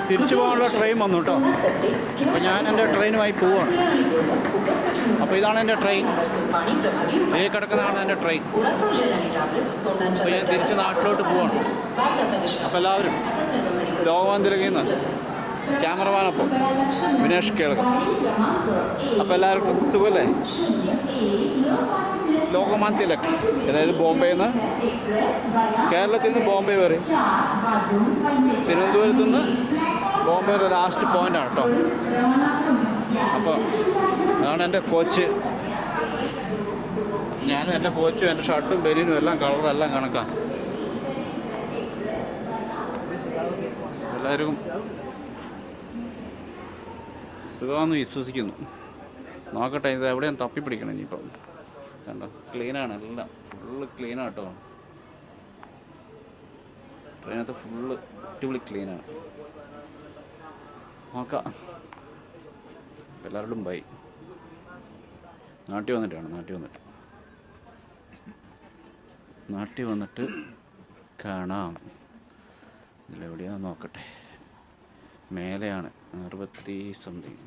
തിരിച്ചു പോകാനുള്ള ട്രെയിൻ വന്നു കേട്ടോ. അപ്പോൾ ഞാൻ എൻ്റെ ട്രെയിനുമായി പോവുകയാണ്. അപ്പോൾ ഇതാണ് എൻ്റെ ട്രെയിൻ. ഈ കിടക്കുന്നതാണ് എൻ്റെ ട്രെയിൻ. അപ്പോൾ ഞാൻ തിരിച്ച് നാട്ടിലോട്ട് പോവാണ്. അപ്പോൾ എല്ലാവരും ലോകവന്തിരകയിൽ ക്യാമറമാനൊപ്പം വിനേഷ് കേൾക്കും. അപ്പോൾ എല്ലാവർക്കും സുഖമല്ലേ? ലോകമാൻ തിലക്, അതായത് ബോംബെയിൽ നിന്ന്, കേരളത്തിൽ നിന്ന് ബോംബെ വരെ, തിരുവനന്തപുരത്തു നിന്ന് ബോംബെ വരെ ലാസ്റ്റ് പോയിൻ്റാണ് കേട്ടോ. അപ്പോൾ അതാണ് എൻ്റെ കോച്ച്. ഞാനും എൻ്റെ കോച്ചും എൻ്റെ ഷർട്ടും ബനിയനും എല്ലാം കളറെല്ലാം കണക്കാണ്. എല്ലാവർക്കും സുഖമാണെന്ന് വിശ്വസിക്കുന്നു. നോക്കട്ടെ, ഇത് എവിടെയും തപ്പിപ്പിടിക്കണം ഇനിയിപ്പം. കണ്ടോ, ക്ലീനാണ്, എല്ലാം ഫുള്ള് ക്ലീനാണ് കേട്ടോ. ട്രെയിനകത്ത് ഫുള്ള് അടിപൊളി ക്ലീനാണ്. നോക്കാം. എല്ലാവരോടും ബൈ. നാട്ടിൽ വന്നിട്ട് കാണാം. ഇതിലെവിടെയാണെന്ന് നോക്കട്ടെ. മേലെയാണ് 60 സംതിങ്.